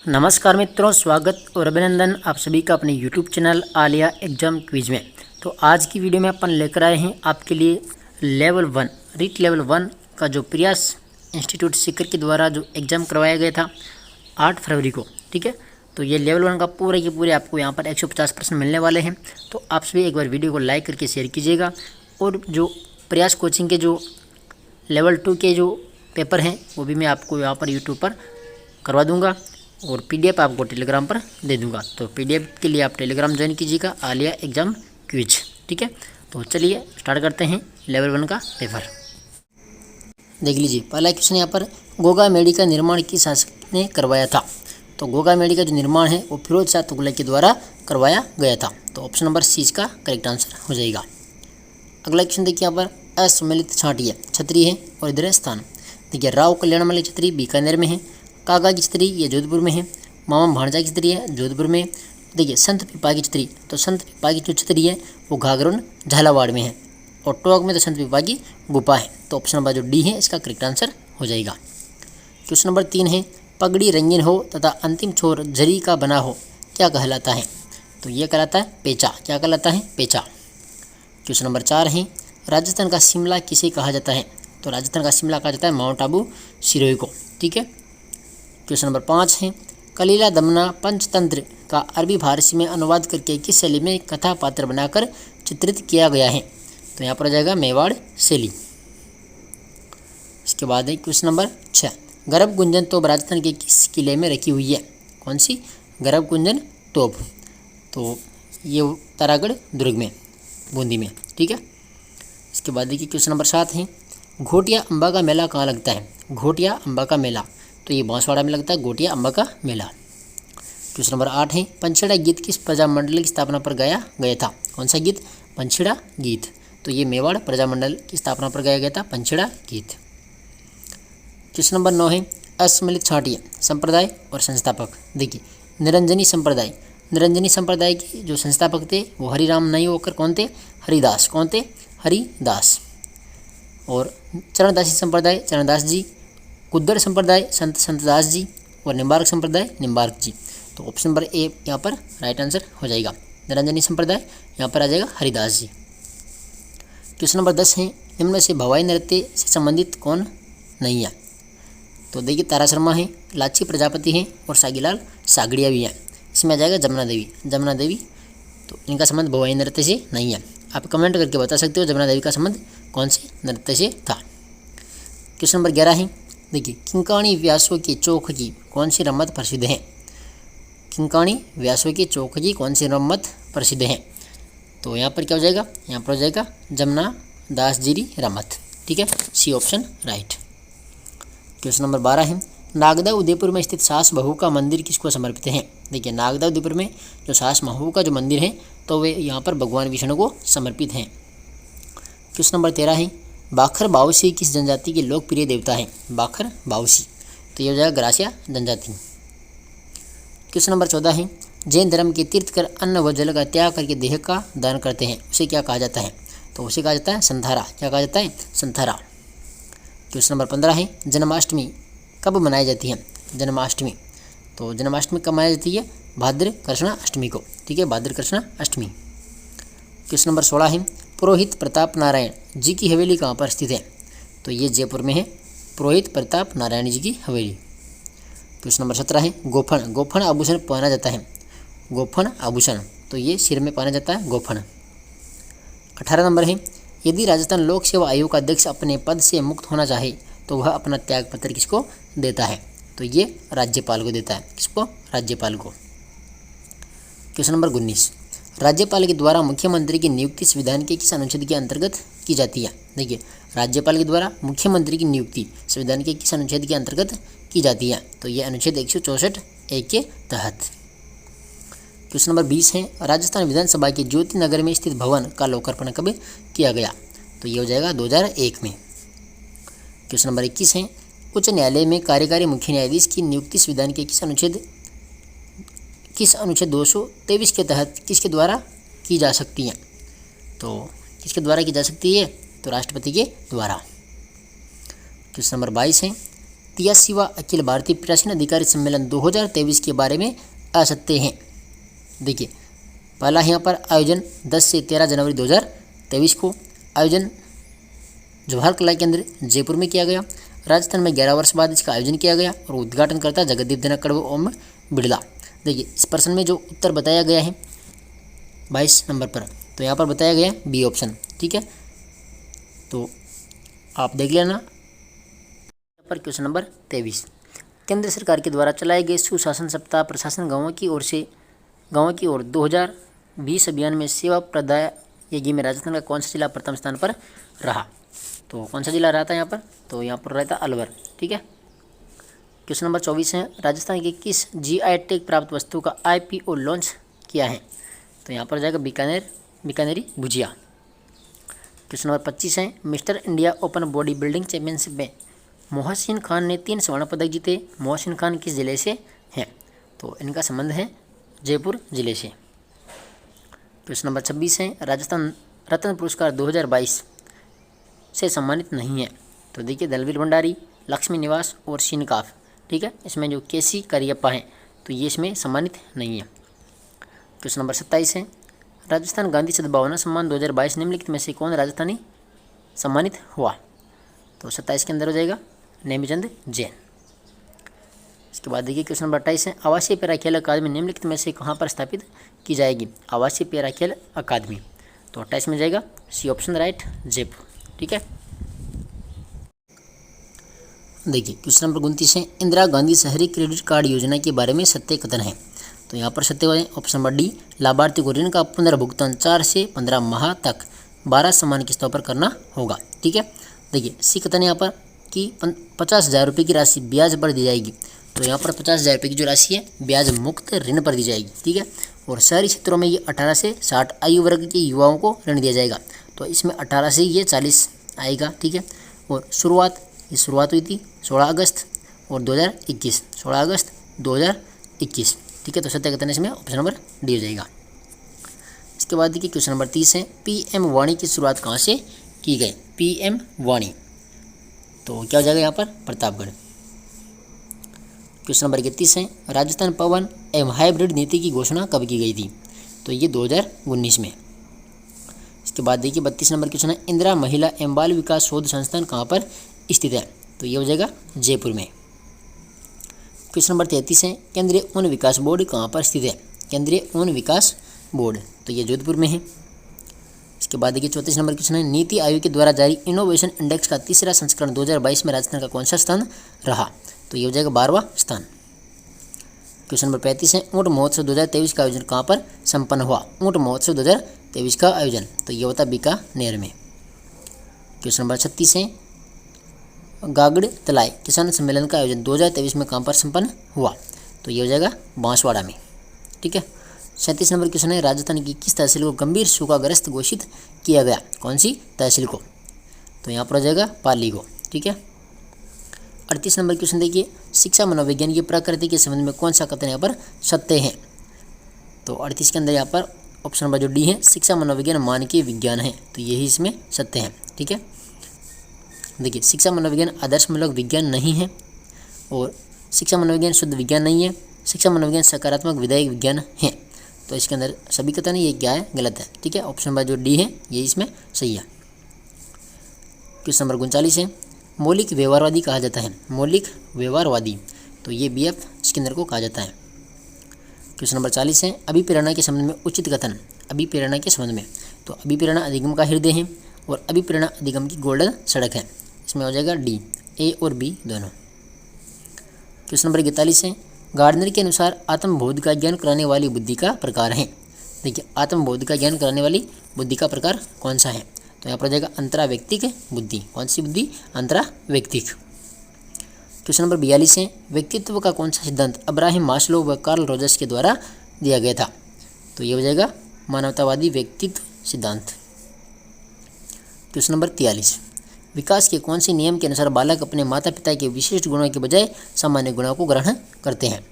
नमस्कार मित्रों, स्वागत और अभिनंदन आप सभी का अपने YouTube channel Alia exam quiz में। तो आज की वीडियो में अपन लेकर आए हैं आपके लिए लेवल 1 रीट लेवल 1 का जो प्रयास इंस्टीट्यूट सीकर के द्वारा जो एग्ज़ाम करवाया गया था 8 फरवरी को। ठीक है, तो ये लेवल 1 का पूरे के पूरे आपको यहाँ पर 150% मिलने वाले हैं। तो आप सभी एक बार वीडियो को लाइक करके शेयर कीजिएगा। और जो प्रयास कोचिंग के जो लेवल 2 के जो पेपर हैं वो भी मैं आपको यहाँ पर यूट्यूब पर करवा दूँगा और PDF आपको टेलीग्राम पर दे दूंगा। तो PDF के लिए आप टेलीग्राम ज्वाइन कीजिएगा, आलिया एग्जाम क्विज। ठीक है, तो चलिए स्टार्ट करते हैं लेवल 1 का पेपर। देख लीजिए, पहला क्वेश्चन यहाँ पर गोगा मेडी का निर्माण किस शासक ने करवाया था। तो गोगा मेडी का जो निर्माण है वो फिरोज शाह तुगलक के द्वारा करवाया गया था। तो ऑप्शन नंबर सी इसका करेक्ट आंसर हो जाएगा। अगला क्वेश्चन देखिए, यहाँ पर असम्मिलित छांटी है, छतरी है और इधर है स्थान। देखिए, राव कल्याणमल की छतरी बीकानेर में है, कागा की छतरी ये जोधपुर में है, मामा भाणजा की छतरी है जोधपुर में। देखिए, संत पिपा की छतरी, तो संत पिपा की जो छतरी है वो घाघरून झालावाड़ में है, और टोंक में तो संत पिपा की गुफा है। तो ऑप्शन नंबर जो डी है इसका करेक्ट आंसर हो जाएगा। क्वेश्चन नंबर 3 है पगड़ी रंगीन हो तथा अंतिम छोर जरी का बना हो क्या कहलाता है। तो ये कहलाता है पेचा। क्या कहलाता है? पेचा। क्वेश्चन नंबर 4 है राजस्थान का शिमला किसे कहा जाता है। तो राजस्थान का शिमला कहा जाता है माउंट आबू सिरोही को। ठीक है। क्वेश्चन नंबर 5 है कलीला दमना पंचतंत्र का अरबी फारसी में अनुवाद करके किस शैली में कथा पात्र बनाकर चित्रित किया गया है। तो यहाँ पर आ जाएगा मेवाड़ शैली। इसके बाद है क्वेश्चन नंबर 6 गर्भ गुंजन तोप राजस्थान के किस किले में रखी हुई है। कौन सी गर्भ गुंजन तोप? तो ये तारागढ़ दुर्ग में, बूंदी में। ठीक है। इसके बाद देखिए क्वेश्चन नंबर 7 है घोटिया अम्बा का मेला कहाँ लगता है। घोटिया अम्बा का मेला, तो ये बांसवाड़ा में लगता है घोटिया अम्बा का मेला। क्वेश्चन नंबर 8 है पंचेड़ा गीत किस प्रजामंडल की स्थापना पर गाया गया था। कौन सा गीत? पंचेड़ा गीत। तो ये मेवाड़ प्रजामंडल की स्थापना पर गाया गया था पंचेड़ा गीत। क्वेश्चन नंबर 9 है असम्मिलित छांटी संप्रदाय और संस्थापक। देखिए, निरंजनी संप्रदाय, निरंजनी संप्रदाय के जो संस्थापक थे वो हरिराम नहीं होकर कौन थे? हरिदास। कौन थे? हरिदास। और चरणदासी संप्रदाय चरणदास जी, कुद्दर संप्रदाय संत संतदास जी, और निम्बार्क संप्रदाय निम्बार्क जी। तो ऑप्शन नंबर ए यहाँ पर राइट आंसर हो जाएगा। निरंजनी संप्रदाय यहाँ पर आ जाएगा हरिदास जी। क्वेश्चन नंबर 10 है निम्न से भवाई नृत्य से संबंधित कौन नहीं है। तो देखिए, तारा शर्मा है, लाची प्रजापति हैं और सागीलाल सागड़िया भी हैं। इसमें आ जाएगा जमुना देवी। जमुना देवी, तो इनका संबंध भवाई नृत्य से नहीं है। आप कमेंट करके बता सकते हो जमुना देवी का संबंध कौन से नृत्य से था। क्वेश्चन नंबर 11 है देखिए, किंकाणी व्यासों के चौक की कौन सी रमत प्रसिद्ध है। किंकाणी व्यासों के चौक की कौन सी रमत प्रसिद्ध है। तो यहाँ पर क्या हो जाएगा? यहाँ पर हो जाएगा जमुना दास जीरी रमत। ठीक है, C option right. Question number 12 है नागदा उदयपुर में स्थित सास बहू का मंदिर किसको समर्पित है। देखिए, नागदा उदयपुर में जो सास बहू का जो मंदिर है तो वे यहाँ पर भगवान विष्णु को समर्पित हैं। क्वेश्चन नंबर 13 है बाखर बाउसी किस जनजाति के लोकप्रिय देवता है। बाखर बाउसी, तो ये हो जाएगा ग्रासिया जनजाति। क्वेश्चन नंबर 14 है जैन धर्म के तीर्थकर अन्न व जल का त्याग करके देह का दान करते हैं उसे क्या कहा जाता है। तो उसे कहा जाता है संथारा। क्या कहा जाता है? संथारा। क्वेश्चन नंबर 15 है जन्माष्टमी कब मनाई जाती है। जन्माष्टमी, तो जन्माष्टमी कब मनाई जाती है? भाद्र कृष्ण अष्टमी को। ठीक है, भाद्र कृष्ण अष्टमी। क्वेश्चन नंबर 16 है पुरोहित प्रताप नारायण जी की हवेली कहाँ पर स्थित है। तो ये जयपुर में है, पुरोहित प्रताप नारायण जी की हवेली। क्वेश्चन नंबर 17 है गोफन, गोफन आभूषण पहना जाता है। गोफन आभूषण, तो ये सिर में पहना जाता है गोफन। 18 नंबर है यदि राजस्थान लोक सेवा आयोग का अध्यक्ष अपने पद से मुक्त होना चाहे तो वह अपना त्याग पत्र किसको देता है। तो ये राज्यपाल को देता है। किसको? राज्यपाल को। क्वेश्चन नंबर 19 राज्यपाल के द्वारा मुख्यमंत्री की नियुक्ति संविधान के किस अनुच्छेद के अंतर्गत की जाती है। देखिए, राज्यपाल के द्वारा मुख्यमंत्री की नियुक्ति संविधान के किस अनुच्छेद के अंतर्गत की जाती है। तो ये अनुच्छेद 164(1) के तहत। क्वेश्चन नंबर 20 है राजस्थान विधानसभा के ज्योति नगर में स्थित भवन का लोकार्पण कब किया गया। तो ये हो जाएगा 2001 में। क्वेश्चन नंबर 21 है उच्च न्यायालय में कार्यकारी मुख्य न्यायाधीश की नियुक्ति संविधान के किस अनुच्छेद 223 के तहत किसके द्वारा की जा सकती है। तो किसके द्वारा की जा सकती है? तो राष्ट्रपति के द्वारा। क्वेश्चन नंबर 22 है 83वां अखिल भारतीय प्रशासन अधिकारी सम्मेलन 2023 के बारे में आ सकते हैं। देखिए, पहला यहाँ पर आयोजन 10 से 13 जनवरी 2023 को आयोजन जवाहर कला केंद्र जयपुर में किया गया। राजस्थान में 11 वर्ष बाद इसका आयोजन किया गया और उद्घाटन करता जगदीप धनखड़ व ओम बिड़ला। देखिए, इस प्रश्न में जो उत्तर बताया गया है 22 नंबर पर, तो यहाँ पर बताया गया है बी ऑप्शन। ठीक है, तो आप देख लेना। पर क्वेश्चन नंबर 23, केंद्र सरकार के द्वारा चलाए गए सुशासन सप्ताह प्रशासन गाँवों की ओर 2020 अभियान में सेवा प्रदायगी में राजस्थान का कौन सा जिला प्रथम स्थान पर रहा? तो कौन सा जिला रहा था यहाँ पर? तो यहाँ पर रहता अलवर। ठीक है, क्वेश्चन नंबर 24 है, राजस्थान के किस GI टैग प्राप्त वस्तु का IPO लॉन्च किया है? तो यहाँ पर जाएगा बीकानेरी भुजिया। क्वेश्चन नंबर 25 है, mister India open body building championship में मोहसिन खान ने 3 स्वर्ण पदक जीते। मोहसिन खान किस जिले से हैं? तो इनका संबंध है जयपुर जिले से। क्वेश्चन नंबर 26 है, राजस्थान रत्न पुरस्कार 2022 से सम्मानित नहीं है। तो देखिए, दलवीर भंडारी, लक्ष्मी निवास और सीनकाफ। ठीक है, इसमें जो केसी करियप्पा हैं तो ये इसमें सम्मानित नहीं है। क्वेश्चन नंबर 27 है, राजस्थान गांधी सद्भावना सम्मान 2022 निम्नलिखित में से कौन राजस्थानी सम्मानित हुआ? तो 27 के अंदर हो जाएगा नेमीचंद जैन। इसके बाद देखिए क्वेश्चन नंबर 28 है, आवासीय पैरा खेल अकादमी निम्नलिखित में से कहाँ पर स्थापित की जाएगी? आवासीय पैरा खेल अकादमी, तो 28 में जाएगा सी ऑप्शन राइट, जयपुर। ठीक है, देखिए क्वेश्चन नंबर 29 है, इंदिरा गांधी शहरी क्रेडिट कार्ड योजना के बारे में सत्य कथन है। तो यहाँ पर सत्य है ऑप्शन नंबर डी, लाभार्थी को ऋण का पुनर्भुगतान 4 से 15 माह तक 12 समान किस्तों पर करना होगा। ठीक है, देखिए सी कथन यहाँ पर कि 50,000 रुपये की राशि ब्याज पर दी जाएगी। तो यहाँ पर 50,000 रुपये की जो राशि है ब्याज मुक्त ऋण पर दी जाएगी। ठीक है, और शहरी क्षेत्रों में ये 18 से 60 आयु वर्ग के युवाओं को ऋण दिया जाएगा। तो इसमें 18 से ये 40 आएगा। ठीक है, और शुरुआत हुई थी 16 अगस्त और 2021, 16 अगस्त 2021। ठीक है, तो सत्य कथन इसमें ऑप्शन नंबर डी हो जाएगा। इसके बाद देखिए क्वेश्चन नंबर 30 है, PM वाणी की शुरुआत कहाँ से की गई? PM वाणी, तो क्या हो जाएगा यहाँ पर? प्रतापगढ़। क्वेश्चन नंबर 31 है, राजस्थान पवन एवं हाइब्रिड नीति की घोषणा कब की गई थी? तो ये 2019 में। इसके बाद देखिए 32 नंबर क्वेश्चन है, इंदिरा महिला एवं बाल विकास शोध संस्थान कहाँ पर स्थित है? तो ये हो जाएगा जयपुर में। क्वेश्चन नंबर 33 है, केंद्रीय ऊन विकास बोर्ड कहाँ पर स्थित है? केंद्रीय ऊन विकास बोर्ड, तो ये जोधपुर में है। इसके बाद देखिए 34 नंबर क्वेश्चन है, नीति आयोग के द्वारा जारी इनोवेशन इंडेक्स का तीसरा संस्करण 2022 में राजस्थान का कौन सा स्थान रहा? तो ये हो जाएगा 12वां स्थान। क्वेश्चन नंबर 35 है, ऊँट महोत्सव 2023 का आयोजन कहाँ पर संपन्न हुआ? ऊँट महोत्सव 2023 का आयोजन, तो ये होता बीकानेर में। क्वेश्चन नंबर 36 है, गागड़ तलाई किसान सम्मेलन का आयोजन 2023 में कहाँ पर संपन्न हुआ? तो ये हो जाएगा बांसवाड़ा में। ठीक है, 37 नंबर क्वेश्चन है, राजस्थान की किस तहसील को गंभीर सूखाग्रस्त घोषित किया गया? कौन सी तहसील को? तो यहाँ पर हो जाएगा पाली को। ठीक है, 38 नंबर क्वेश्चन देखिए, शिक्षा मनोविज्ञान की प्रकृति के संबंध में कौन सा कथन यहाँ पर सत्य है? तो 38 के अंदर यहाँ पर ऑप्शन नंबर जो डी है, शिक्षा मनोविज्ञान मानकीय विज्ञान है, तो यही इसमें सत्य है। ठीक है, देखिए शिक्षा मनोविज्ञान आदर्शमूलक विज्ञान नहीं है और शिक्षा मनोविज्ञान शुद्ध विज्ञान नहीं है। शिक्षा मनोविज्ञान सकारात्मक विधायक विज्ञान है। तो इसके अंदर सभी कथन ये क्या है? गलत है। ठीक है, ऑप्शन नंबर जो डी है ये इसमें सही है। क्वेश्चन नंबर 39 है, मौलिक व्यवहारवादी कहा जाता है? मौलिक व्यवहारवादी, तो ये BF इसके अंदर को कहा जाता है। क्वेश्चन नंबर 40 है, अभिप्रेरणा के संबंध में उचित कथन? अभिप्रेरणा के संबंध में, तो अभिप्रेरणा अधिगम का हृदय है और अभिप्रेरणा अधिगम की गोल्डन सड़क है। इसमें हो जाएगा डी, A और B दोनों। क्वेश्चन नंबर 41 है, गार्डनर के अनुसार आत्मबोध का ज्ञान कराने वाली बुद्धि का प्रकार है? देखिए आत्मबोध का ज्ञान कराने वाली बुद्धि का प्रकार कौन सा है? तो यहाँ पर हो जाएगा अंतराव्यक्तिक बुद्धि। कौन सी बुद्धि? अंतराव्यक्तिक। क्वेश्चन नंबर 42 है, व्यक्तित्व का कौन सा सिद्धांत अब्राहम मास्लो व कार्ल रोजर्स के द्वारा दिया गया था? तो ये हो जाएगा मानवतावादी व्यक्तित्व सिद्धांत। क्वेश्चन नंबर 43, विकास के कौन से नियम के अनुसार बालक अपने माता पिता के विशिष्ट गुणों के बजाय सामान्य गुणों को ग्रहण करते हैं?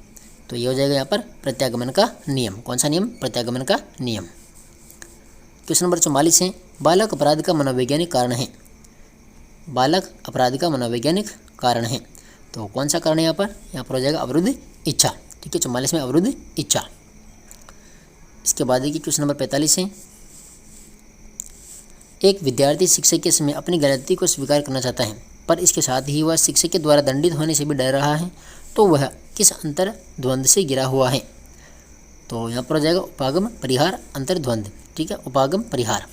तो ये हो जाएगा यहाँ पर प्रत्यागमन का नियम। कौन सा नियम? प्रत्यागमन का नियम। क्वेश्चन नंबर 44 है, बालक अपराध का मनोवैज्ञानिक कारण है? बालक अपराध का मनोवैज्ञानिक कारण है, तो कौन सा कारण है यहाँ पर हो जाएगा अवरुद्ध इच्छा। ठीक है, 44 में अवरुद्ध इच्छा। इसके बाद देखिए क्वेश्चन नंबर 45 है, एक विद्यार्थी शिक्षक के समय अपनी गलती को स्वीकार करना चाहता है, पर इसके साथ ही वह शिक्षक के द्वारा दंडित होने से भी डर रहा है, तो वह किस अंतर द्वंद्व से घिरा हुआ है? तो यहाँ पर हो जाएगा उपागम परिहार अंतर्द्वंद। ठीक है, उपागम परिहार।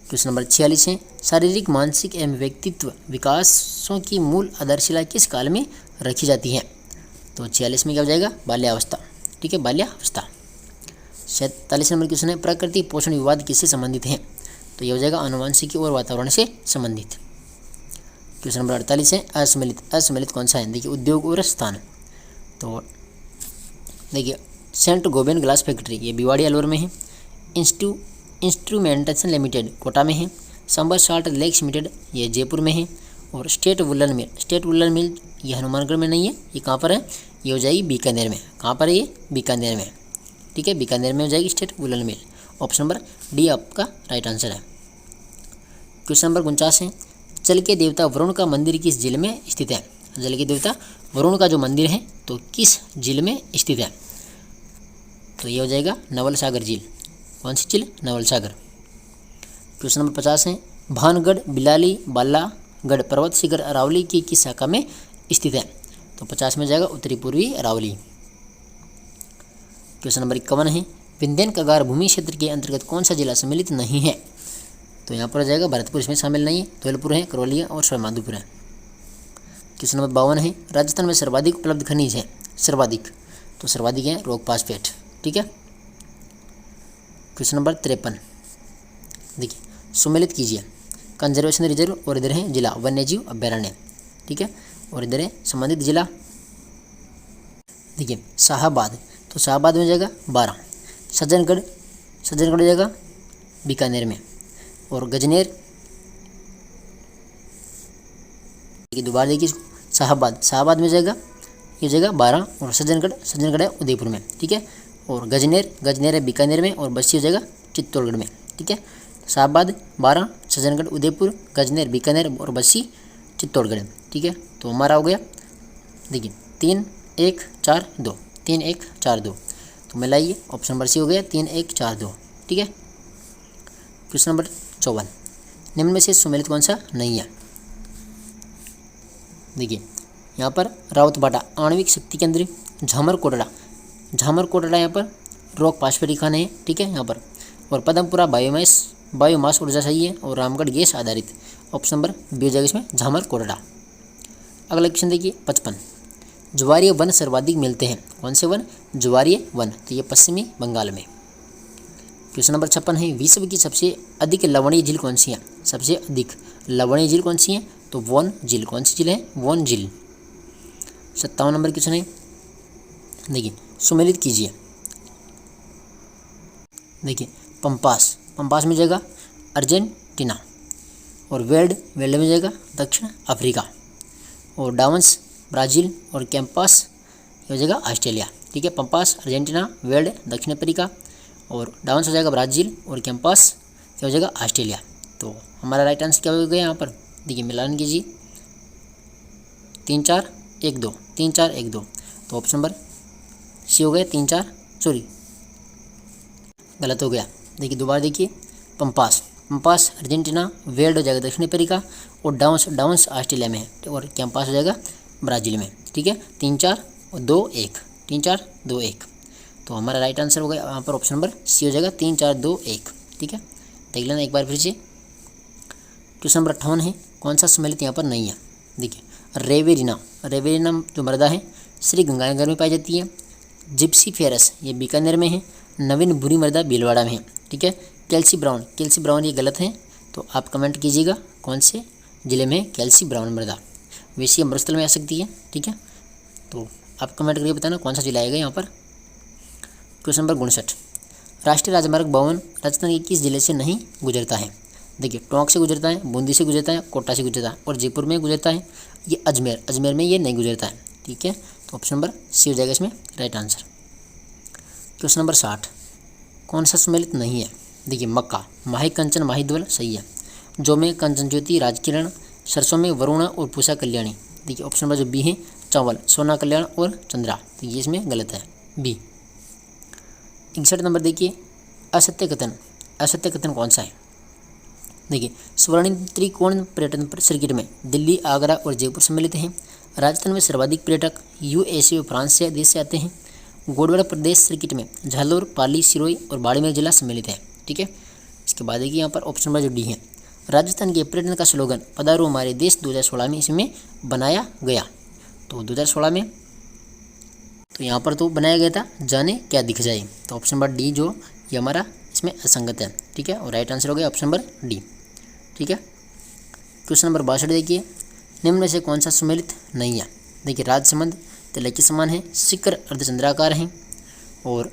क्वेश्चन नंबर 46 है, शारीरिक मानसिक एवं व्यक्तित्व विकासों की मूल आधारशिला किस काल में रखी जाती है? तो 46 में क्या हो जाएगा? बाल्यावस्था। ठीक है, बाल्यावस्था। 47 नंबर क्वेश्चन है, प्रकृति पोषण विवाद किससे संबंधित है? तो ये हो जाएगा आनुवंशिकी और वातावरण से संबंधित। क्वेश्चन नंबर 48 है, असम्मिलित। असम्मिलित कौन सा है? देखिए उद्योग और स्थान। तो देखिए सेंट गोबेन ग्लास फैक्ट्री ये भिवाड़ी अलवर में है। इंस्ट्रूमेंटेशन लिमिटेड कोटा में है। संबर साल्ट लेक्स लिमिटेड ये जयपुर में है। और स्टेट वुलन मिल ये हनुमानगढ़ में नहीं है, ये कहाँ पर है? ये हो जाएगी बीकानेर में। कहाँ पर है ये? बीकानेर में। ठीक है, बीकानेर में हो जाएगी स्टेट वुलन मिल। ऑप्शन नंबर डी आपका राइट आंसर है। क्वेश्चन नंबर 49 है, जल के देवता वरुण का मंदिर किस जिले में स्थित है? जल के देवता वरुण का जो मंदिर है तो किस जिले में स्थित है? तो ये हो जाएगा नवल सागर झील। कौन सी झील? नवल सागर। क्वेश्चन नंबर 50 है, भानगढ़ बिलाली बालागढ़ पर्वत शिखर अरावली की किस शाखा में स्थित है? तो 50 में जाएगा उत्तरी पूर्वी अरावली। क्वेश्चन नंबर 51 है, विंध्यन कगार भूमि क्षेत्र के अंतर्गत कौन सा जिला सम्मिलित नहीं है? तो यहाँ पर हो जाएगा भरतपुर इसमें शामिल नहीं है, धौलपुर है, करौलिया और श्रीमाधोपुर है। क्वेश्चन नंबर 52 है, राजस्थान में सर्वाधिक उपलब्ध खनिज है? सर्वाधिक, तो सर्वाधिक है रॉक फास्फेट। ठीक है। क्वेश्चन नंबर 53 देखिए, सुमेलित कीजिए। कंजर्वेशन रिजर्व और इधर है जिला वन्यजीव अभ्यारण्य। ठीक है, और इधर है संबंधित जिला। देखिए शाहाबाद, तो शाहाबाद में जाएगा 12। सज्जनगढ़ हो जाएगा बीकानेर में। और गजनेर, दोबारा देखिए इसको, शाहाबाद में जाएगा, ये जगह 12। और सज्जनगढ़ है उदयपुर में। ठीक है, और गजनेर है बीकानेर में। और बस्सी हो जाएगा चित्तौड़गढ़ में। ठीक है, शाहाबाद 12, सज्जनगढ़ उदयपुर, गजनेर बीकानेर और बस्सी चित्तौड़गढ़। ठीक है, तो हमारा हो गया देखिए 3 1 4 2, 3 1 4 2। तो मिलाइए, ऑप्शन नंबर सी हो गया 3 1 4 2। ठीक है। क्वेश्चन नंबर 54, निम्न में से सुमेलित कौन सा नहीं है? देखिए यहाँ पर रावतबाटा आणविक शक्ति केंद्र, झामरकोटड़ा यहाँ पर रॉक फास्फेट खाने हैं। ठीक है यहाँ पर। और पदमपुरा बायोमास ऊर्जा सही है। और रामगढ़ गैस आधारित। ऑप्शन नंबर बी हो जाएगा इसमें झामरकोटड़ा। अगला क्वेश्चन देखिए 55, ज्वारीय वन सर्वाधिक मिलते हैं? कौन से वन? ज्वारीय वन, तो ये पश्चिमी बंगाल में। क्वेश्चन नंबर 56 है, विश्व की सबसे अधिक लवणीय झील कौन सी है? सबसे अधिक लवणीय झील कौन सी है? तो वोन झील। कौन सी झील है? वोन झील। 57 नंबर क्वेश्चन है, देखिए सुमेलित कीजिए। देखिए पंपास में जाएगा अर्जेंटीना। और वेल्ड में जाएगा दक्षिण अफ्रीका। और डावंस ब्राज़ील। और कैंपास हो जाएगा ऑस्ट्रेलिया। ठीक है, पंपास अर्जेंटीना, वेल्ड दक्षिण अफ्रीका, और डावंस हो जाएगा ब्राज़ील, और कैंपास क्या हो जाएगा? ऑस्ट्रेलिया। तो हमारा राइट आंसर क्या हो गया यहाँ पर? देखिए मिलान कीजिए, 3 4 1 2, 3 4 1 2। तो ऑप्शन नंबर सी हो गया 3 4, सॉरी गलत हो गया। देखिए दोबारा देखिए, पंपास अर्जेंटीना, वेल्ड हो जाएगा दक्षिण अफ्रीका, और डाउंस ऑस्ट्रेलिया में है, और कैंपास हो जाएगा ब्राज़ील में। ठीक है, 3 4 2 1, 3 4 2 1। तो हमारा राइट आंसर हो गया यहाँ पर ऑप्शन नंबर सी हो जाएगा 3 4 2 1। ठीक है, देख लेना एक बार फिर से। क्वेश्चन नंबर 58 है, कौन सा सम्मिलित यहाँ पर नहीं है? देखिए रेवेरिना जो मृदा है श्री गंगानगर में पाई जाती है। जिप्सी फेरस ये बीकानेर में है। नवीन बुरी मृदा भीलवाड़ा में है। ठीक है, कैल्सी ब्राउन ये गलत है, तो आप कमेंट कीजिएगा कौन से ज़िले में कैल्सी ब्राउन मृदा। वैसे ये मरुस्थल में आ सकती है। ठीक है, तो आप कमेंट करके बताना कौन सा जिला आएगा यहाँ पर। क्वेश्चन नंबर 59, राष्ट्रीय राजमार्ग 52 राजस्थान के किस जिले से नहीं गुजरता है? देखिए टोंक से गुजरता है, बूंदी से गुजरता है, कोटा से गुजरता है, और जयपुर में गुजरता है। ये अजमेर में ये नहीं गुजरता है। ठीक है, तो ऑप्शन नंबर सी हो जाएगा इसमें राइट आंसर। क्वेश्चन नंबर 60, कौन सा सम्मिलित नहीं है? देखिए मक्का, माही कंचन माहीध्वल सही है। जौ में कंचन ज्योति राजकिरण, सरसों में वरुणा और पूषा कल्याणी देखिए ऑप्शन नंबर जो बी है चंवल, सोना कल्याण और चंद्रा, तो ये इसमें गलत है बी। 61 नंबर देखिए असत्य कथन, असत्य कथन कौन सा है? देखिए स्वर्णिम त्रिकोण पर्यटन सर्किट में दिल्ली, आगरा और जयपुर सम्मिलित हैं। राजस्थान में सर्वाधिक पर्यटक यूएसए और फ्रांस से देश से आते हैं। गोडवाड़ा प्रदेश सर्किट में झालोर, पाली, सिरोही और बाड़मेर जिला सम्मिलित है। ठीक है, इसके बाद देखिए यहाँ पर ऑप्शन नंबर जो डी है राजस्थान के पर्यटन का स्लोगन पधारो हमारे देश 2016 में इसमें बनाया गया। तो 2016 में तो यहाँ पर तो बनाया गया था जाने क्या दिख जाए, तो ऑप्शन नंबर डी जो ये हमारा इसमें असंगत है। ठीक है, और राइट आंसर हो गया ऑप्शन नंबर डी। ठीक है, क्वेश्चन नंबर 62 देखिए निम्न में से कौन सा सम्मिलित नहीं है? देखिए राजसमंद तिलक के समान है, शिखर अर्धचंद्राकार हैं और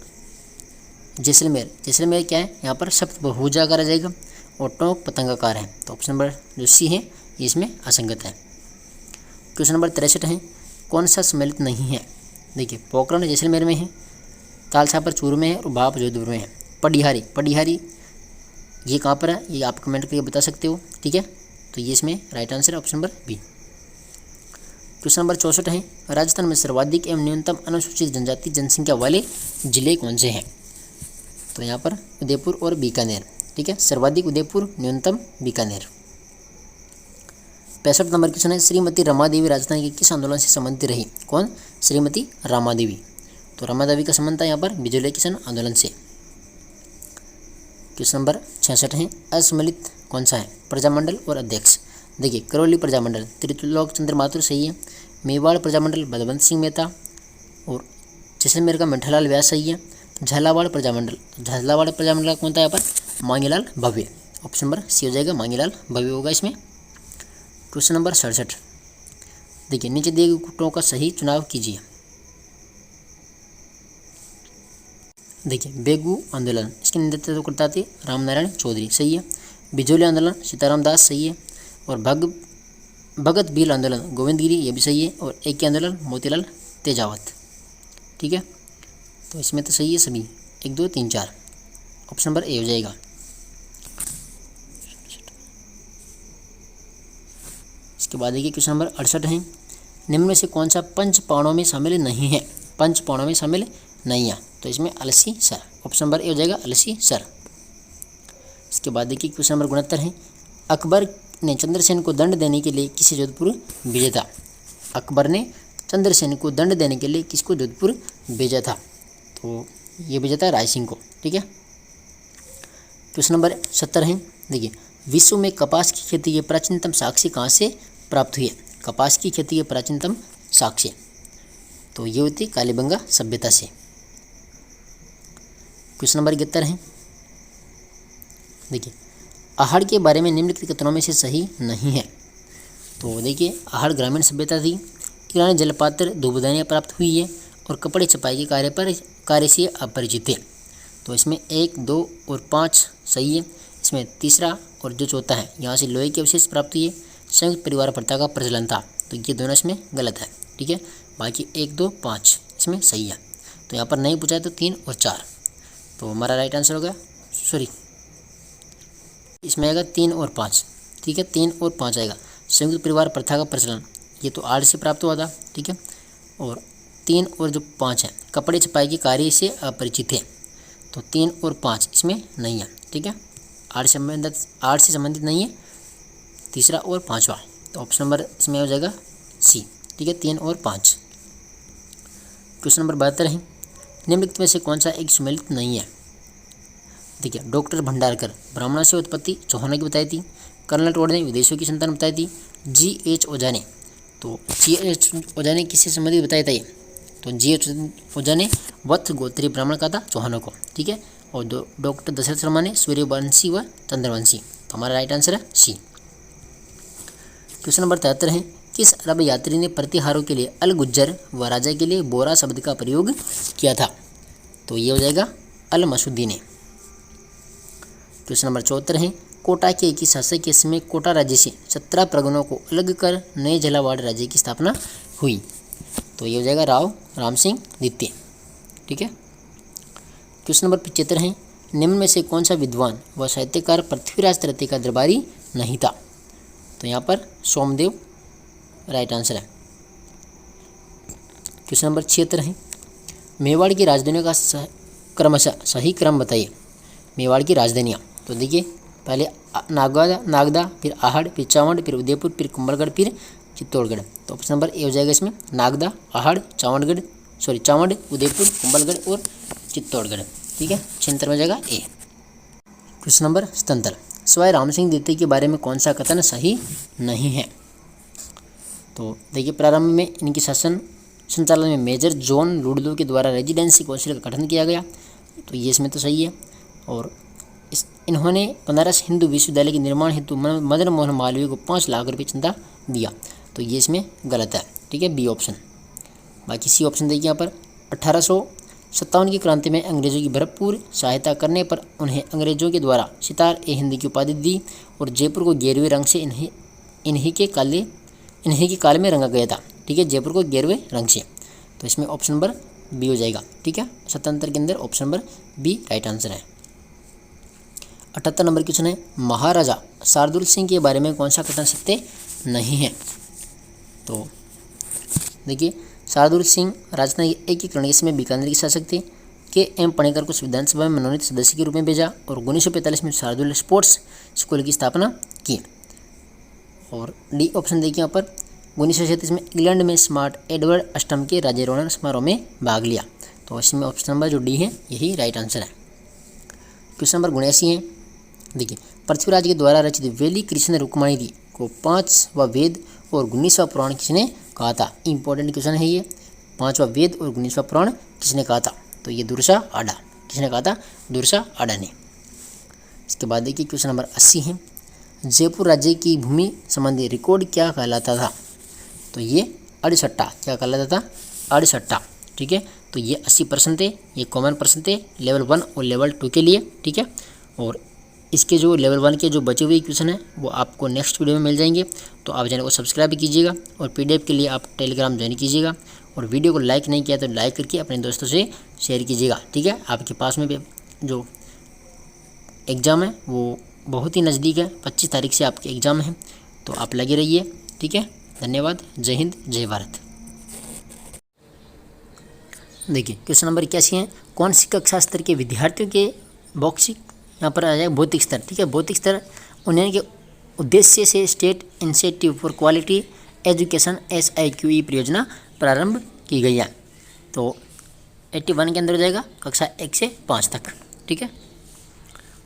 जैसलमेर, जैसलमेर क्या है यहाँ पर सप्त बहुभुजाकार आ जाएगा और टोंक पतंगाकार है। तो ऑप्शन नंबर जो सी है ये इसमें असंगत है। क्वेश्चन नंबर 63 है कौन सा सम्मिलित नहीं है? देखिए पोखरण जैसलमेर में है, तालछापर चूरू में है और भाप जोधपुर में है। पडिहारी, पडिहारी ये कहाँ पर है ये आप कमेंट करके बता सकते हो। ठीक है, तो ये इसमें राइट आंसर है option number B. Question number 64 है राजस्थान में सर्वाधिक एवं न्यूनतम अनुसूचित जनजाति जनसंख्या वाले जिले कौन से हैं? तो यहाँ पर उदयपुर और बीकानेर। ठीक है, सर्वाधिक उदयपुर, न्यूनतम बीकानेर। 65 नंबर क्वेश्चन है श्रीमती रमादेवी राजस्थान के किस आंदोलन से संबंधित रही? कौन? श्रीमती रमादेवी। तो रमादेवी का संबंध था यहाँ पर बिजली किसान आंदोलन से। क्वेश्चन नंबर 66 है असम्मिलित कौन सा है? प्रजामंडल और अध्यक्ष। देखिए करौली प्रजामंडल त्रिलोक चंद्र माथुर सही है, मेवाड़ प्रजामंडल बलवंत सिंह मेहता और जैसलमेर का मिठालाल व्यास सही है। झालावाड़ प्रजामंडल, झालावाड़ प्रजामंडल कौन था यहाँ पर? मांगीलाल भव्य। ऑप्शन नंबर सी हो जाएगा, मांगीलाल भव्य होगा इसमें। क्वेश्चन नंबर 67 देखिए नीचे दिए गए गुटों का सही चुनाव कीजिए। देखिए बेगू आंदोलन इसके नेतृत्व करता थे रामनारायण चौधरी सही है। बिजोली आंदोलन सीताराम दास सही है और भगत बील आंदोलन गोविंद गिरी ये भी सही है और एक के आंदोलन मोतीलाल तेजावत। ठीक है, तो इसमें तो सही है सभी 1 2 3 4, ऑप्शन नंबर ए हो जाएगा। इसके बाद देखिए क्वेश्चन नंबर 68 है निम्न में से कौन सा पंच पाणों में शामिल नहीं है? पंच पाणों में शामिल नहीं है, तो इसमें अलसी सर, ऑप्शन नंबर ए हो जाएगा अलसी सर। इसके बाद देखिए क्वेश्चन नंबर 69 है अकबर ने चंद्रसेन को दंड देने के लिए किसे जोधपुर भेजा था? अकबर ने चंद्रसेन को दंड देने के लिए किसको जोधपुर भेजा था? तो ये भेजा था राय सिंह को। ठीक है, क्वेश्चन नंबर 70 है देखिए विश्व में कपास की खेती के प्राचीनतम साक्ष्य कहाँ से प्राप्त हुए? कपास की खेती के प्राचीनतम साक्ष्य तो ये होती कालीबंगा सभ्यता से। क्वेश्चन नंबर 71 है देखिए आहड़ के बारे में निम्नलिखित कथनों में से सही नहीं है। तो देखिए आहड़ ग्रामीण सभ्यता थी, किराने जलपात्र धूपदानियाँ प्राप्त हुई है और कपड़े छपाई के कार्य से अपरिचित थे। तो इसमें 1 2 और 5 सही है। इसमें तीसरा और जो चौथा है यहाँ से लोहे के अवशेष प्राप्त हुई है, संयुक्त परिवार प्रथा का प्रचलन था, तो ये दोनों इसमें गलत है। ठीक है, बाकी 1 2 5 इसमें सही है। तो यहाँ पर नहीं पूछा है तो 3 और 4, तो हमारा राइट आंसर होगा सॉरी इसमें आएगा 3 और 5। ठीक है, 3 और 5 आएगा। संयुक्त परिवार प्रथा का प्रचलन ये तो आड़ से प्राप्त हुआ था। ठीक है, और 3 और जो 5 है कपड़े छपाई के कार्य से अपरिचित थे, तो 3 और 5 इसमें नहीं है। ठीक है, आड़ से संबंधित नहीं है तीसरा और पांचवा, तो ऑप्शन नंबर इसमें हो जाएगा सी। ठीक है, 3 और 5। क्वेश्चन नंबर 72 है निम्नलिखित में से कौन सा एक सम्मिलित नहीं है? देखिए डॉक्टर भंडारकर ब्राह्मणों से उत्पत्ति चौहानों की बताई थी, कर्नल टोड ने विदेशियों की संतान बताई थी, GH ओझा ने, तो GH ओझा ने किससे संबंधित बताया था ये? तो GH ओझा ने वत्स गोत्री ब्राह्मण का था चौहानों को। ठीक है, और डॉक्टर दशरथ शर्मा ने सूर्यवंशी व चंद्रवंशी, तो हमारा राइट आंसर है सी। क्वेश्चन नंबर 73 है किस अरब यात्री ने प्रतिहारों के लिए अल गुज्जर व राजा के लिए बोरा शब्द का प्रयोग किया था? तो ये हो जाएगा अल मसूदी ने। क्वेश्चन नंबर 74 है कोटा के एक शासक के समय कोटा राज्य से 17 प्रगणों को अलग कर नए झालावाड़ राज्य की स्थापना हुई, तो ये हो जाएगा राव राम सिंह द्वितीय। ठीक है, क्वेश्चन नंबर 75 है निम्न में से कौन सा विद्वान व साहित्यकार पृथ्वीराज तृतीय का दरबारी नहीं था? तो यहाँ पर सोमदेव राइट आंसर है। क्वेश्चन नंबर 76 है, मेवाड़ की राजधानियों का क्रमशः सही क्रम बताइए। मेवाड़ की राजधानियाँ, तो देखिए पहले नागदा, फिर आहड़, फिर चावंड, फिर उदयपुर, फिर कुंभलगढ़, फिर चित्तौड़गढ़। तो ऑप्शन नंबर ए हो जाएगा इसमें नागदा, आहड़, चावंड, उदयपुर, कुंभलगढ़ और चित्तौड़गढ़। ठीक है, 76 में जाएगा ए। क्वेश्चन नंबर 77, सवाई राम सिंह द्वितीय के बारे में कौन सा कथन सही नहीं है। तो देखिए प्रारंभ में इनके शासन संचालन में मेजर जॉन लुडलो के द्वारा रेजिडेंसी काउंसिल का गठन किया गया, तो ये इसमें तो सही है। और इन्होंने बनारस हिंदू विश्वविद्यालय के निर्माण हेतु मदन मोहन मालवीय को 5 लाख रुपये चंदा दिया, तो ये इसमें गलत है। ठीक है, बी ऑप्शन। बाकी सी ऑप्शन देखिए यहाँ पर 1857 की क्रांति में अंग्रेजों की भरपूर सहायता करने पर उन्हें अंग्रेजों के द्वारा सितार ए हिंद की उपाधि दी और जयपुर को गेरुए रंग से इन्हीं के काल में रंगा गया था। ठीक है, जयपुर को गेरुए रंग से, तो इसमें ऑप्शन नंबर बी हो जाएगा। ठीक है, 77 के अंदर option number B right answer है। 78 नंबर क्वेश्चन है, महाराजा शार्दुल सिंह के बारे में कौन सा कथन सत्य नहीं है। तो देखिए शार्दुल सिंह राजस्थान के एकीकरण के समय बीकानेर के शासक थे। के एम पणेकर को विधानसभा में मनोनीत सदस्य के रूप में भेजा और 1945 में शार्दुल स्पोर्ट्स स्कूल की स्थापना की। और डी ऑप्शन देखिए यहाँ पर 1937 में इंग्लैंड में स्मार्ट एडवर्ड अष्टम के राज्यारोहण समारोह में भाग लिया, तो इसमें ऑप्शन नंबर जो डी है यही राइट आंसर है। क्वेश्चन नंबर 79 है, देखिए पृथ्वीराज के द्वारा रचित वेली कृष्ण रुक्माणी को 5वां वेद और 19वां पुराण किसने कहा था। इंपॉर्टेंट क्वेश्चन है ये, 5वां वेद और 19वां पुराण किसने कहा था, तो ये दुर्सा आडा। किसने कहा था, दुर्सा आडा ने। इसके बाद देखिए क्वेश्चन नंबर 80 है, जयपुर राज्य की भूमि संबंधी रिकॉर्ड क्या कहलाता था। तो ये अड़सट्टा, क्या कहलाता था, अड़सट्टा। ठीक है, तो ये 80% थे, ये कॉमन प्रश्न थे लेवल 1 और लेवल 2 के लिए। ठीक है, और इसके जो लेवल 1 के जो बचे हुए क्वेश्चन हैं वो आपको नेक्स्ट वीडियो में मिल जाएंगे, तो आप चैनल को सब्सक्राइब कीजिएगा और पीडीएफ के लिए आप टेलीग्राम ज्वाइन कीजिएगा। और वीडियो को लाइक नहीं किया तो लाइक करके अपने दोस्तों से शेयर कीजिएगा। ठीक है, आपके पास में भी जो एग्ज़ाम है वो बहुत ही नज़दीक है, 25 तारीख से आपके एग्ज़ाम है, तो आप लगे रहिए। ठीक है, धन्यवाद, जय हिंद, जय भारत। देखिए क्वेश्चन नंबर 81 है, कौन सी कक्षा स्तर के विद्यार्थियों के बौद्धिक, यहाँ पर आ जाएगा भौतिक स्तर। ठीक है, भौतिक स्तर उन्नयन के उद्देश्य से state institute for quality education SIQE परियोजना प्रारंभ की गई है। तो 81 के अंदर हो जाएगा कक्षा 1 से 5 तक। ठीक है,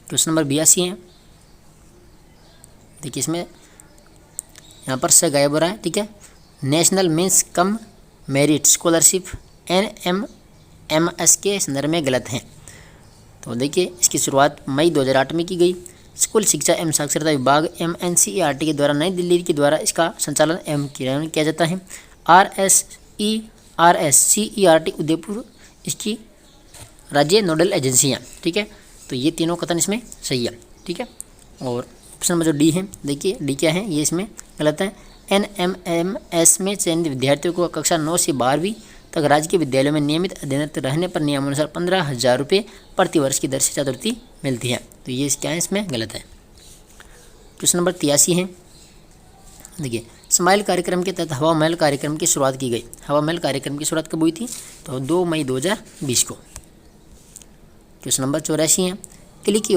क्वेश्चन नंबर 82 है, देखिए इसमें यहाँ पर से गायब हो रहा है। ठीक है, national means cum merit scholarship NMMS के संदर्भ में गलत हैं। तो देखिए इसकी शुरुआत मई 2008 में की गई। स्कूल शिक्षा एवं साक्षरता विभाग MNCERT के द्वारा नई दिल्ली के द्वारा इसका संचालन एवं क्रियान्वयन किया जाता है। RSCERT उदयपुर इसकी राज्य नोडल एजेंसी है। ठीक है, तो ये तीनों कथन इसमें सही है। ठीक है, और ऑप्शन नंबर जो डी है, देखिए डी क्या है, ये इसमें गलत है। NMMS में चयनित विद्यार्थियों को कक्षा 9 से 12वीं तक राज्य के विद्यालयों में नियमित अध्ययनरत रहने पर नियमानुसार 15,000 रुपये प्रति वर्ष की दर से छात्रवृत्ति मिलती है, तो ये क्या है, इसमें गलत है। क्वेश्चन नंबर 83 है, देखिए स्माइल कार्यक्रम के तहत हवा महल कार्यक्रम की शुरुआत की गई। हवा महल कार्यक्रम की शुरुआत कब हुई थी, तो 2 मई 2020 को। क्वेश्चन नंबर 84 है, क्लिक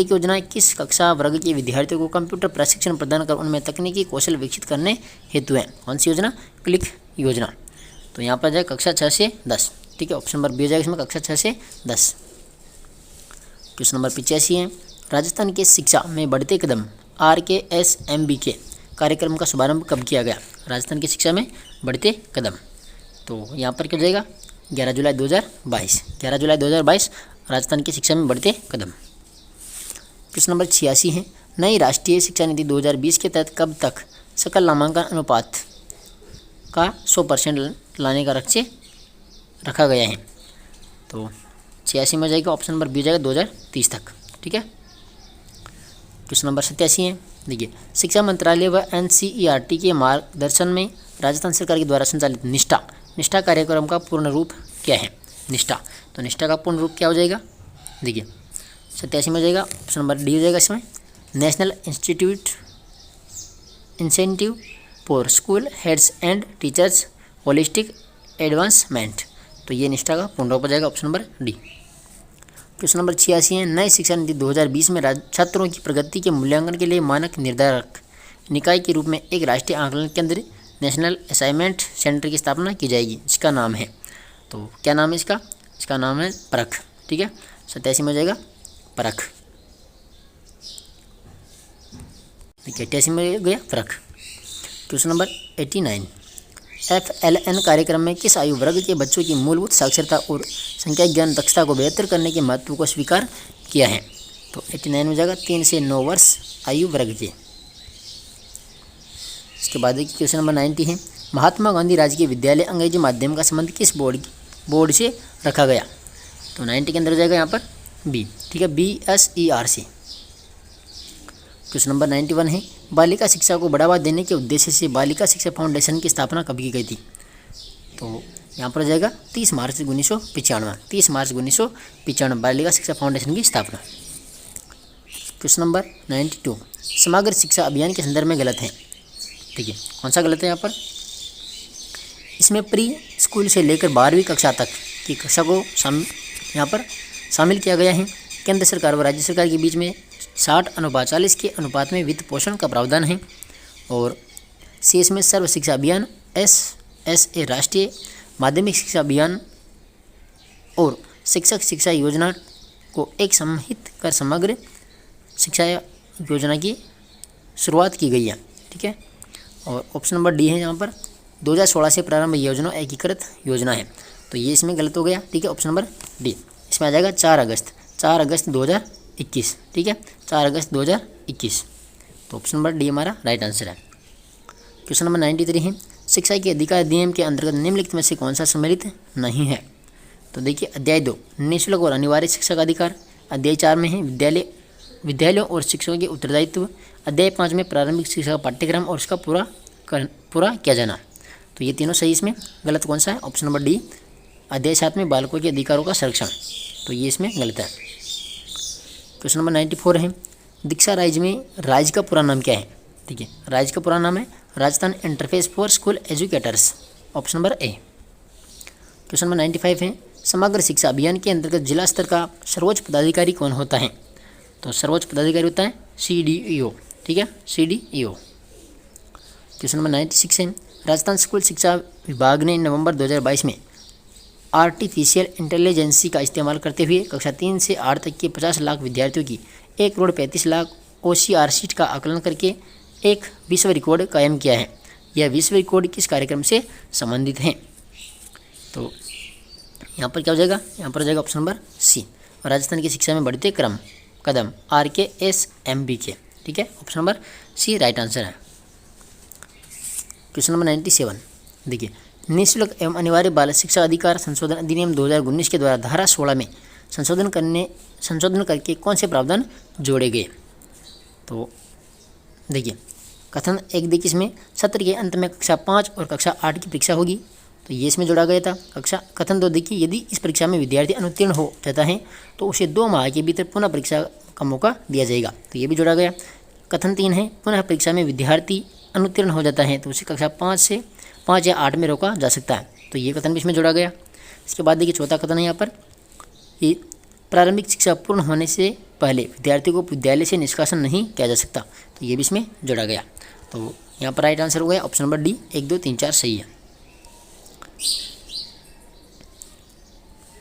योजना किस कक्षा वर्ग के विद्यार्थियों को कंप्यूटर प्रशिक्षण प्रदान कर उनमें तकनीकी कौशल विकसित करने हेतु है। कौन सी योजना, क्लिक योजना। तो यहाँ पर जाए कक्षा 6 से 10। ठीक है, ऑप्शन नंबर बी हो जाएगा इसमें कक्षा 6 से 10। क्वेश्चन नंबर 85 है, राजस्थान के शिक्षा में बढ़ते कदम RKSMBK कार्यक्रम का शुभारंभ कब किया गया। राजस्थान की शिक्षा में बढ़ते कदम, तो यहाँ पर क्या हो जाएगा 11 जुलाई 2022। 11 जुलाई 2022 राजस्थान की शिक्षा में बढ़ते कदम। क्वेश्चन नंबर 86 है, नई राष्ट्रीय शिक्षा नीति 2020 के तहत कब तक सकल नामांकन अनुपात का 100% लाने का लक्ष्य रखा गया है। तो 86 में जाएगा ऑप्शन नंबर बी जाएगा 2030 तक। ठीक है, क्वेश्चन नंबर 87 है, देखिए शिक्षा मंत्रालय व NCERT के मार्गदर्शन में राजस्थान सरकार के द्वारा संचालित निष्ठा कार्यक्रम का पूर्ण रूप क्या है। निष्ठा, तो निष्ठा का पूर्ण रूप क्या हो जाएगा, देखिए 87 में हो जाएगा ऑप्शन नंबर डी हो जाएगा इसमें, national incentive for school heads and teachers holistic advancement, तो ये निष्ठा का पूर्ण रूप हो जाएगा option number D. Question number 86 है, नई शिक्षा नीति 2020 में छात्रों की प्रगति के मूल्यांकन के लिए मानक निर्धारक निकाय के रूप में एक राष्ट्रीय आकलन केंद्र नेशनल असाइनमेंट सेंटर की स्थापना की जाएगी, जिसका नाम है, तो क्या नाम है इसका? इसका नाम है परख। ठीक है, 87 में हो जाएगा परख। ठीक है, 88 में हो गया परख। क्वेश्चन नंबर 89, FLN कार्यक्रम में किस आयु वर्ग के बच्चों की मूलभूत साक्षरता और संख्या ज्ञान दक्षता को बेहतर करने के महत्व को स्वीकार किया है? तो 89 में जाएगा 3 से 9 वर्ष आयु वर्ग के। इसके बाद देखिए क्वेश्चन नंबर 90 है, महात्मा गांधी राजकीय विद्यालय अंग्रेजी माध्यम का संबंध किस बोर्ड से रखा गया? तो 90 के अंदर हो जाएगा यहाँ पर बी। ठीक है, BSERC। क्वेश्चन नंबर 91 है, बालिका शिक्षा को बढ़ावा देने के उद्देश्य से बालिका शिक्षा फाउंडेशन की स्थापना कब की गई थी? तो यहाँ पर हो जाएगा 30 मार्च 1995। 30 मार्च 1995 बालिका शिक्षा फाउंडेशन की स्थापना। क्वेश्चन नंबर 92, समग्र शिक्षा अभियान के संदर्भ में गलत है। ठीक है, कौन सा गलत है यहाँ पर? इसमें प्री स्कूल से लेकर 12वीं कक्षा तक की कक्षा को यहाँ पर शामिल किया गया है। केंद्र सरकार व राज्य सरकार के बीच में 60:40 के अनुपात में वित्त पोषण का प्रावधान है। और शेष में सर्व शिक्षा अभियान, SSA राष्ट्रीय माध्यमिक शिक्षा अभियान और शिक्षक शिक्षा योजना को एक सम्मिलित कर समग्र शिक्षा योजना की शुरुआत की गई है। ठीक है, और ऑप्शन नंबर डी है यहाँ पर 2016 से प्रारंभ योजना एकीकृत योजना है, तो ये इसमें गलत हो गया। ठीक है, ऑप्शन नंबर डी। इसमें आ जाएगा 4 अगस्त 2021। ठीक है, 4 अगस्त 2021, तो ऑप्शन नंबर डी हमारा राइट आंसर है। क्वेश्चन नंबर 93 है, शिक्षा के अधिकार अधिनियम के अंतर्गत निम्नलिखित में से कौन सा सम्मिलित नहीं है? तो देखिए अध्याय 2 निःशुल्क और अनिवार्य शिक्षा का अधिकार, अध्याय 4 में है विद्यालयों और शिक्षकों के उत्तरदायित्व, अध्याय 5 में प्रारंभिक शिक्षा का पाठ्यक्रम और उसका पूरा किया जाना। तो ये तीनों सही। इसमें गलत कौन सा है? ऑप्शन नंबर डी, अध्याय 7 में बालकों के अधिकारों का संरक्षण, तो ये इसमें गलत है। क्वेश्चन नंबर 94 है, दीक्षा राज्य का पूरा नाम क्या है? ठीक है, राज्य का पूरा नाम है Rajasthan interface for school educators, option number A. Question number 95 है, समग्र शिक्षा अभियान के अंतर्गत जिला स्तर का सर्वोच्च पदाधिकारी कौन होता है? तो सर्वोच्च पदाधिकारी होता है CDEO। ठीक है, CDEO। क्वेश्चन नंबर 96 है, राजस्थान स्कूल शिक्षा विभाग ने नवंबर 2022 में आर्टिफिशियल इंटेलिजेंसी का इस्तेमाल करते हुए कक्षा 3 से 8 तक के 50 लाख विद्यार्थियों की 1,35,00,000 OCR सीट का आकलन करके एक विश्व रिकॉर्ड कायम किया है। यह विश्व रिकॉर्ड किस कार्यक्रम से संबंधित है? तो यहाँ पर क्या हो जाएगा? यहाँ पर हो जाएगा ऑप्शन नंबर सी, राजस्थान की शिक्षा में बढ़ते कदम RKSMB के। ठीक है, option number C right answer है। क्वेश्चन नंबर 97 देखिए, निःशुल्क एवं अनिवार्य बाल शिक्षा अधिकार संशोधन अधिनियम 2019 के द्वारा धारा 16 में संशोधन करके कौन से प्रावधान जोड़े गए? तो देखिए कथन 1 देखिए, इसमें सत्र के अंत में कक्षा 5 और कक्षा 8 की परीक्षा होगी, तो ये इसमें जोड़ा गया था। कथन 2 देखिए, यदि इस परीक्षा में विद्यार्थी अनुत्तीर्ण हो जाता है तो उसे 2 माह के भीतर पुनः परीक्षा का मौका दिया जाएगा, तो ये भी जोड़ा गया। कथन 3 है, पुनः परीक्षा में विद्यार्थी अनुत्तीर्ण हो जाता है तो उसे कक्षा 5 या 8 में रोका जा सकता है, तो ये कथन भी इसमें जोड़ा गया। इसके बाद देखिए चौथा कथन है यहाँ पर, ये प्रारंभिक शिक्षा पूर्ण होने से पहले विद्यार्थी को विद्यालय से निष्कासन नहीं किया जा सकता, तो ये भी इसमें जोड़ा गया। तो यहाँ पर राइट आंसर हो गया ऑप्शन नंबर डी, 1, 2, 3, 4 सही है।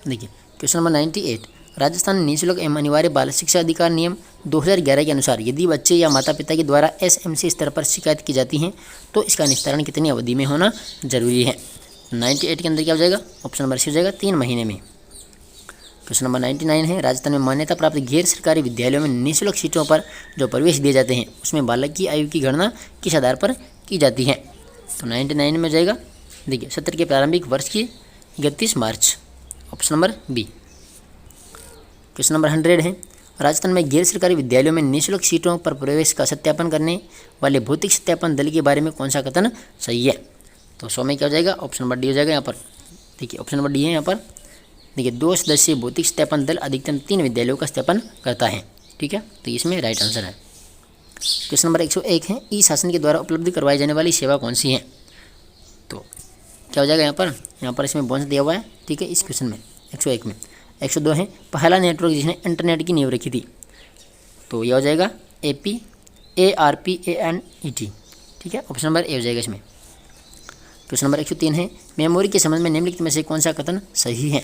देखिए क्वेश्चन नंबर 98, राजस्थान निःशुल्क एवं अनिवार्य बाल शिक्षा अधिकार नियम 2011 के अनुसार यदि बच्चे या माता पिता के द्वारा SMC स्तर पर शिकायत की जाती है तो इसका निस्तारण कितनी अवधि में होना जरूरी है? 98 के अंदर क्या हो जाएगा? ऑप्शन नंबर सी हो जाएगा 3 महीने में। क्वेश्चन नंबर 99 है, राजस्थान में मान्यता प्राप्त गैर सरकारी विद्यालयों में निःशुल्क सीटों पर जो प्रवेश दिए जाते हैं उसमें बालक की आयु की गणना किस आधार पर की जाती है? तो 99 में जाएगा देखिए सत्र के प्रारंभिक वर्ष की 31 मार्च, option number B. Question number 100 है, राजस्थान में गैर सरकारी विद्यालयों में निःशुल्क सीटों पर प्रवेश का सत्यापन करने वाले भौतिक सत्यापन दल के बारे में कौन सा कथन सही है? तो 100 में क्या हो जाएगा? ऑप्शन नंबर डी हो जाएगा। यहाँ पर देखिए ऑप्शन नंबर डी है। यहाँ पर देखिए 2 सदस्यीय भौतिक सत्यापन दल अधिकतम 3 विद्यालयों का सत्यापन करता है। ठीक है, तो इसमें राइट आंसर है। क्वेश्चन नंबर 101 है, ई शासन के द्वारा उपलब्ध करवाई जाने वाली सेवा कौन सी है? तो क्या हो जाएगा यहाँ पर? यहाँ पर इसमें बोन्स दिया हुआ है, ठीक है, इस क्वेश्चन में 101 में। 102 है पहला नेटवर्क जिसने इंटरनेट की नींव रखी थी, तो यह हो जाएगा ARPANET, ठीक है, ऑप्शन नंबर ए हो जाएगा इसमें। क्वेश्चन नंबर 103 है मेमोरी के संबंध में निम्नलिखित में से कौन सा कथन सही है।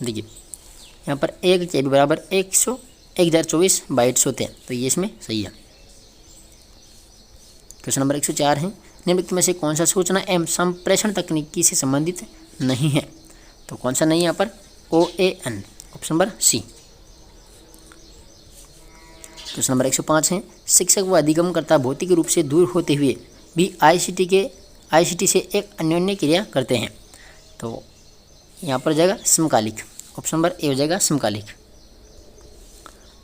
देखिए यहाँ पर 1 KB बराबर 1024 बाइट्स होते हैं, तो ये इसमें सही है। क्वेश्चन नंबर 104 है निम्नलिखित में से कौन सा सूचना एवं संप्रेषण तकनीकी से संबंधित नहीं है, तो कौन सा नहीं है यहाँ पर, OAN, option number C. Question number 105 है शिक्षक व अधिगमकर्ता भौतिक रूप से दूर होते हुए भी ICT से एक अन्योन्य क्रिया करते हैं, तो यहाँ पर जाएगा समकालिक, ऑप्शन नंबर ए हो जाएगा समकालिक।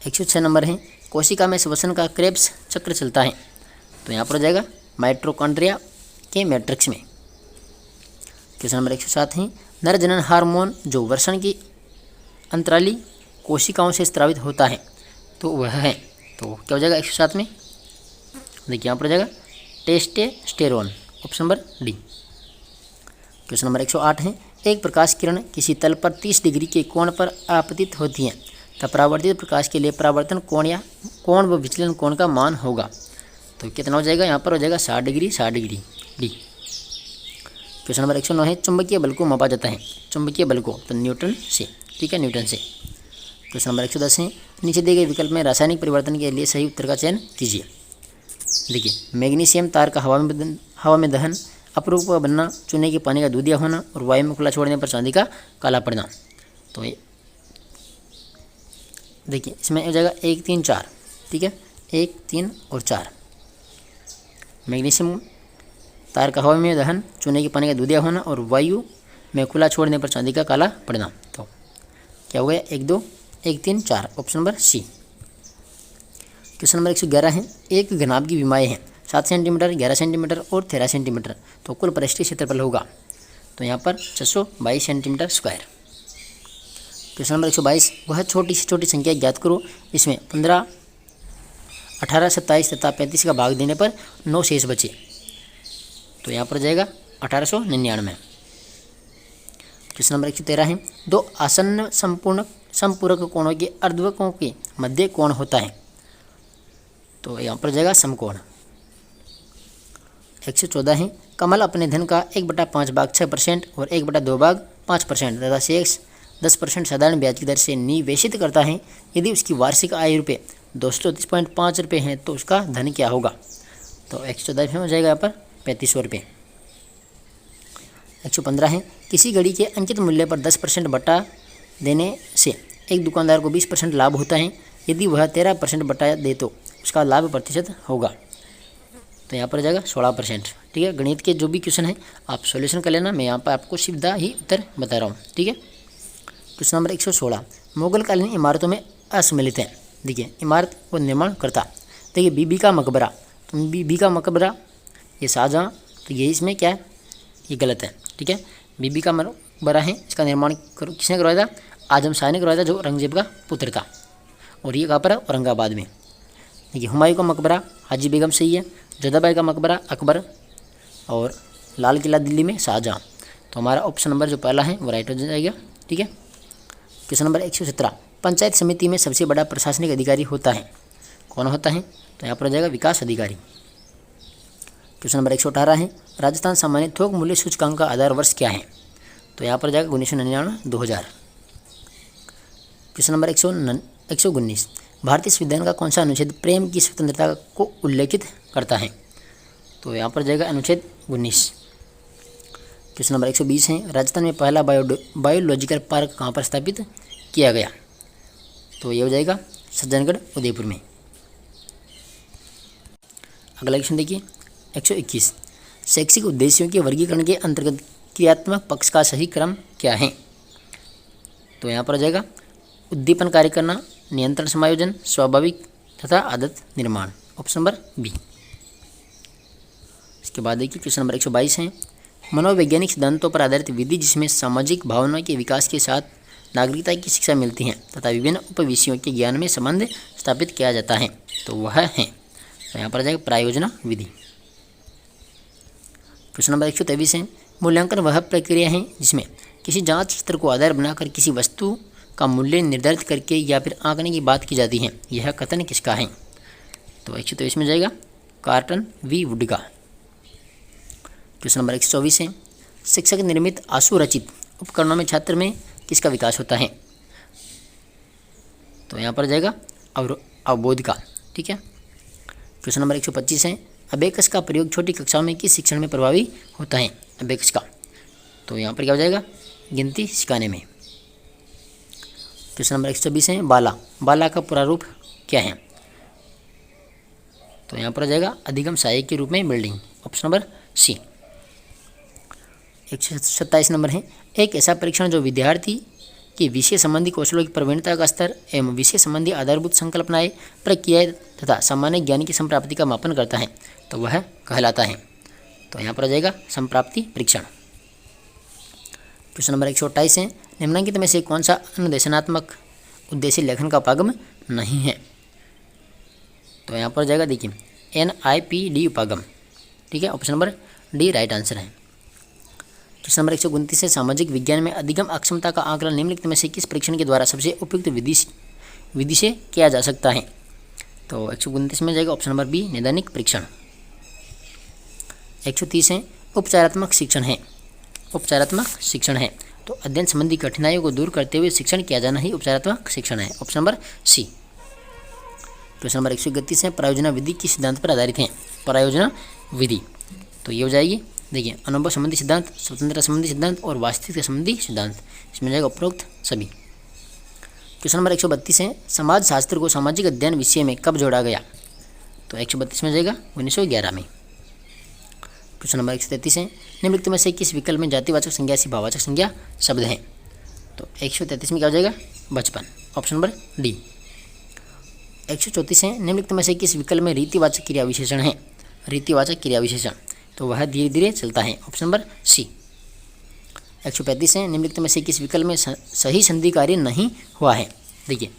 106 नंबर है कोशिका में श्वसन का क्रेब्स चक्र चलता है, तो यहाँ पर हो जाएगा माइटोकॉन्ड्रिया के मैट्रिक्स में। क्वेश्चन नंबर 107 है नर जनन हार्मोन जो वर्षण की अंतराली कोशिकाओं से स्रावित होता है, तो वह है, तो क्या हो जाएगा 107 में, देखिए यहाँ पर हो जाएगा testosterone, option number D. Question number 108 है एक प्रकाश किरण किसी तल पर 30 डिग्री के कोण पर आपतित होती है, तब परावर्तित प्रकाश के लिए परावर्तन कोण या कोण व विचलन कोण का मान होगा, तो कितना हो जाएगा, यहाँ पर हो जाएगा 60 degree, 60 degree, D. Question number 109 है चुंबकीय बल को मापा जाता है, चुंबकीय बल को, तो न्यूटन से, ठीक है, न्यूटन से। क्वेश्चन नंबर 110 है नीचे दिए गए विकल्प में रासायनिक परिवर्तन के लिए सही उत्तर का चयन कीजिए। देखिए मैग्नीशियम तार का हवा में दहन, अपरूप का बनना, चूने के पानी का दूधिया होना और वायु में खुला छोड़ने पर चांदी का काला पड़ना, तो ये देखिए इसमें हो जाएगा 1, 3, 4, ठीक है, 1, 3 और 4। मैग्नीशियम तार का हवा में दहन, चूने के पानी का दूधिया होना और वायु में खुला छोड़ने पर चांदी का काला पड़ना, तो क्या हो गया 1, 2, 1, 3, 4, option number C. Question number 111 है एक घनाभ की विमाएँ हैं 7 सेंटीमीटर, 11 सेंटीमीटर और 13 सेंटीमीटर, तो कुल पृष्ठीय क्षेत्रफल होगा, तो यहाँ पर 622 सेंटीमीटर स्क्वायर। क्वेश्चन नंबर 122 वह छोटी से छोटी संख्या ज्ञात करो इसमें 15, 18, 27 तथा 35 का भाग देने पर 9 शेष बचे, तो यहाँ पर जाएगा 1899। क्वेश्चन नंबर 113 है दो आसन्न संपूरक कोणों के अर्धवकों के मध्य कोण होता है, तो यहाँ पर जाएगा समकोण। 114 है कमल अपने धन का 1/5 भाग 6% और 1/2 भाग 5% तथा शेष 10% साधारण ब्याज की दर से निवेशित करता है, यदि उसकी वार्षिक आय रुपये 233.5 रुपये हैं तो उसका धन क्या होगा, तो 114 में हो जाएगा यहाँ पर 3500 रुपये। 115 है किसी घड़ी के अंकित मूल्य पर 10% बटा देने से एक दुकानदार को 20% लाभ होता है, यदि वह 13% बटा दे तो उसका लाभ प्रतिशत होगा, तो यहाँ पर जाएगा 16%, ठीक है। गणित के जो भी क्वेश्चन है आप सॉल्यूशन कर लेना, मैं यहाँ पर आपको सीधा ही उत्तर बता रहा हूँ, ठीक है। क्वेश्चन नंबर 116 मुगलकालीन इमारतों में असम्मिलित है, देखिए इमारत को निर्माण करता, देखिए बीबी का मकबरा, तो बीबी का मकबरा ये शाहजहाँ, तो ये इसमें क्या है, ये गलत है, ठीक है। बीबी का मकबरा है, इसका निर्माण किसने करवाया था, आजम शाह ने करवाया था जो औरंगजेब का पुत्र था, और ये कहाँ पर है, औरंगाबाद में। देखिए हुमायूं का मकबरा हाजी बेगम सही है, जोधाबाई का मकबरा अकबर और लाल किला दिल्ली में शाहजहाँ, तो हमारा ऑप्शन नंबर जो पहला है वो राइट हो जाएगा, ठीक है। क्वेश्चन नंबर 117 पंचायत समिति में सबसे बड़ा प्रशासनिक अधिकारी होता है, कौन होता है, तो यहाँ पर हो जाएगा विकास अधिकारी। क्वेश्चन नंबर 118 है राजस्थान सामान्य थोक मूल्य सूचकांक का आधार वर्ष क्या है, तो यहाँ पर जाएगा 1999 2000। क्वेश्चन नंबर 119 भारतीय संविधान का कौन सा अनुच्छेद प्रेम की स्वतंत्रता को उल्लेखित करता है, तो यहाँ पर जाएगा अनुच्छेद 19। क्वेश्चन नंबर 120 है राजस्थान में पहला बायोलॉजिकल पार्क कहाँ पर स्थापित किया गया, तो ये हो जाएगा सज्जनगढ़ उदयपुर में। अगला क्वेश्चन देखिए 121 शैक्षिक उद्देश्यों के वर्गीकरण के अंतर्गत क्रियात्मक पक्ष का सही क्रम क्या है, तो यहाँ पर हो जाएगा उद्दीपन कार्य करना, नियंत्रण समायोजन, स्वाभाविक तथा आदत निर्माण, ऑप्शन नंबर बी। इसके बाद देखिए क्वेश्चन नंबर 122 है मनोवैज्ञानिक सिद्धांतों पर आधारित विधि जिसमें सामाजिक भावना के विकास के साथ नागरिकता की शिक्षा मिलती है तथा विभिन्न उपविषयों के ज्ञान में संबंध स्थापित किया जाता है, तो वह है, तो यहाँ पर आ जाएगा प्रायोजना विधि। क्वेश्चन नंबर 123 है मूल्यांकन वह प्रक्रिया है जिसमें किसी जांच स्तर को आधार बनाकर किसी वस्तु का मूल्य निर्धारित करके या फिर आंकने की बात की जाती है। यह कथन किसका है? तो 123 में जाएगा कार्टन वी वुड का। क्वेश्चन नंबर 124 है, शिक्षक निर्मित आशु रचित उपकरणों में छात्र में किसका विकास होता है? तो यहाँ पर जाएगा अवबोध का। ठीक है। क्वेश्चन नंबर 125 है, अबेकस का प्रयोग छोटी कक्षाओं में किस शिक्षण में प्रभावी होता है? अबेकस का, तो यहाँ पर क्या हो जाएगा? गिनती सिखाने में। क्वेश्चन नंबर 126 है, बाला का पूरा रूप क्या है? तो यहाँ पर आ जाएगा अधिगम सहायक के रूप में building. Option number C. 127 number है, एक ऐसा परीक्षण जो विद्यार्थी कि विषय संबंधी कौशलों की प्रवीणता का स्तर एवं विषय संबंधी आधारभूत संकल्पनाएं, प्रक्रियाएं तथा सामान्य ज्ञान की संप्राप्ति का मापन करता है, तो वह कहलाता है। तो यहाँ पर आ जाएगा संप्राप्ति परीक्षण। क्वेश्चन नंबर 128 है, निम्नलिखित में से कौन सा अनुदेशनात्मक उद्देश्य लेखन का उपागम नहीं है? तो यहाँ पर जाएगा, देखिए NIPD उपागम। ठीक है, option number D right answer है। क्वेश्चन नंबर 129 है, सामाजिक विज्ञान में अधिगम अक्षमता का आकलन निम्नलिखित में से किस परीक्षण के द्वारा सबसे उपयुक्त विधि से किया जा सकता है? तो 129 में जाएगा ऑप्शन नंबर बी नैदानिक परीक्षण। 130 है, उपचारात्मक शिक्षण है तो अध्ययन संबंधी कठिनाइयों को दूर करते हुए शिक्षण किया जाना ही उपचारात्मक शिक्षण है। Option number C. Question number 131 है, प्रायोजना विधि किस सिद्धांत पर आधारित है? प्रायोजना विधि, तो ये हो जाएगी, देखिए अनुभव संबंधी सिद्धांत, स्वतंत्रता संबंधी सिद्धांत और वास्तविकता संबंधी सिद्धांत। इसमें जाएगा उपरोक्त सभी। क्वेश्चन नंबर 132 है, समाज शास्त्र को सामाजिक अध्ययन विषय में कब जोड़ा गया? तो 132 में जाएगा 1911 में। क्वेश्चन नंबर 133 है, निम्नलिखित में से किस विकल्प में जातिवाचक संज्ञा से भाववाचक संज्ञा शब्द है? तो 133 में क्या हो जाएगा? बचपन। Option number D. 134 है, निम्नलिखित में से किस विकल्प में रीतिवाचक क्रिया विशेषण है? रीतिवाचक क्रिया विशेषण, तो वह धीरे धीरे चलता है। ऑप्शन नंबर सी। 135 है, निम्नलिखित में से किस विकल्प में सही संधि कार्य नहीं हुआ है? देखिए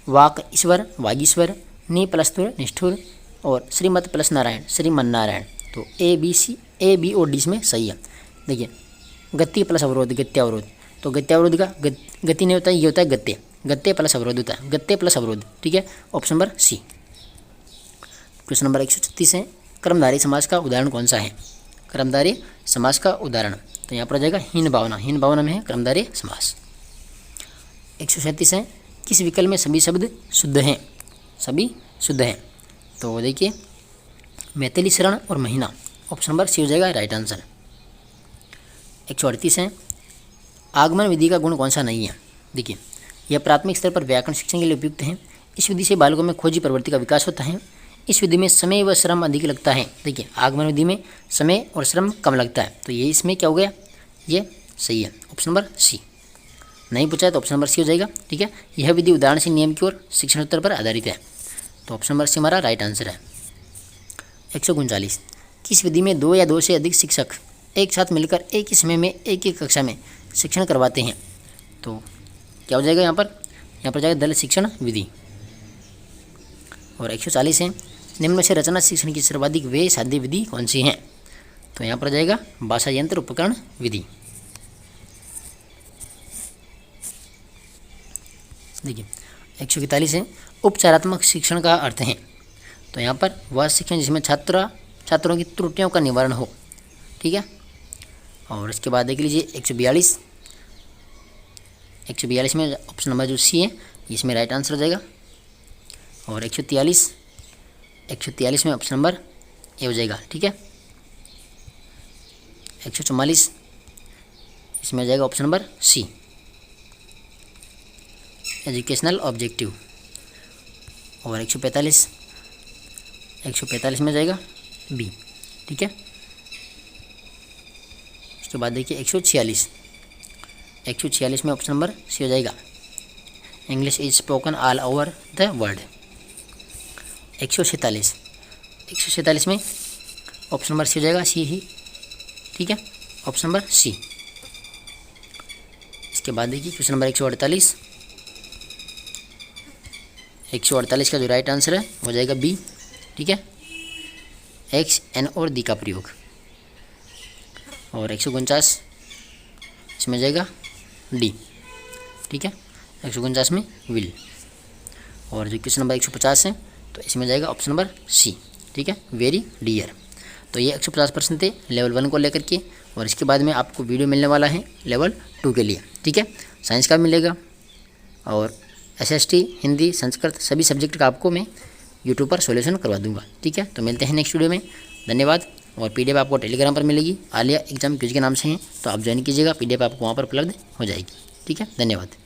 वाक ईश्वर, वागीश्वर, नि प्लस तुर निष्ठुर और श्रीमत प्लस नारायण श्रीमन नारायण। तो ए बी और डी इसमें सही है। देखिए गति प्लस अवरोध गत्यावरोध, तो गत्यावरोध का गति नहीं होता है, ये होता है गत्ते प्लस अवरोध होता है, गत्ते प्लस अवरोध। ठीक है, option number C. Question number 136 है, कर्मधारय समास का उदाहरण कौन सा है? कर्मधारय समास का उदाहरण, तो यहाँ पर आ जाएगा हीन भावना में है कर्मधारय समास। 137 है, किस विकल्प में सभी शब्द शुद्ध हैं? सभी शुद्ध हैं, तो देखिए मैथिली शरण और महीना। ऑप्शन नंबर सी हो जाएगा राइट आंसर। 138 है, आगमन विधि का गुण कौन सा नहीं है? देखिए यह प्राथमिक स्तर पर व्याकरण शिक्षण के लिए उपयुक्त है। इस विधि से बालकों में खोजी प्रवृत्ति का विकास होता है। इस विधि में समय व श्रम अधिक लगता है। देखिए आगमन विधि में समय और श्रम कम लगता है, तो ये इसमें क्या हो गया? ये सही है, ऑप्शन नंबर सी। नहीं पूछा है तो ऑप्शन नंबर सी हो जाएगा। ठीक है, यह विधि उदाहरण से नियम की ओर शिक्षण उत्तर पर आधारित है, तो ऑप्शन नंबर सी हमारा राइट आंसर है। 139, किस विधि में 2 या 2 से अधिक शिक्षक एक साथ मिलकर एक ही समय में एक ही कक्षा में शिक्षण करवाते हैं? तो क्या हो जाएगा यहाँ पर जाएगा दल शिक्षण विधि। और 140 है, निम्न में से रचना शिक्षण की सर्वाधिक व्यय साध्य विधि कौन सी है? तो यहाँ पर जाएगा भाषा यंत्र उपकरण विधि। देखिए 141 है, उपचारात्मक शिक्षण का अर्थ है, तो यहाँ पर वह शिक्षण जिसमें छात्रों की त्रुटियों का निवारण हो। ठीक है, और इसके बाद देख लीजिए 142 में ऑप्शन नंबर जो सी है इसमें राइट आंसर हो जाएगा। और 143 में ऑप्शन नंबर ए हो जाएगा। ठीक है, 144 इसमें हो जाएगा option number C educational objective. और 145 में जाएगा बी। ठीक है, उसके बाद देखिए 146 में ऑप्शन नंबर सी हो जाएगा English is spoken all over the world. 146 में ऑप्शन नंबर सी हो जाएगा सी ही। ठीक है, ऑप्शन नंबर सी। इसके बाद देखिए क्वेश्चन नंबर 148 का जो राइट आंसर है हो जाएगा बी। ठीक है, एक्स एन और दी का प्रयोग। और 149 इसमें जाएगा डी, ठीक है, 149 में विल। और जो क्वेश्चन नंबर 150 है तो इसमें जाएगा ऑप्शन नंबर सी, ठीक है, वेरी डियर। तो ये 150 प्रश्न थे लेवल 1 को लेकर के, और इसके बाद में आपको वीडियो मिलने वाला है लेवल 2 के लिए, ठीक है। साइंस का मिलेगा और SST, हिंदी, संस्कृत सभी सब्जेक्ट का आपको मैं यूट्यूब पर सॉल्यूशन करवा दूंगा, ठीक है। तो मिलते हैं नेक्स्ट वीडियो में, धन्यवाद। और PDF आपको टेलीग्राम पर मिलेगी, आलिया एग्जाम क्विज के नाम से हैं, तो आप ज्वाइन कीजिएगा, PDF आपको वहाँ पर उपलब्ध हो जाएगी, ठीक है, धन्यवाद।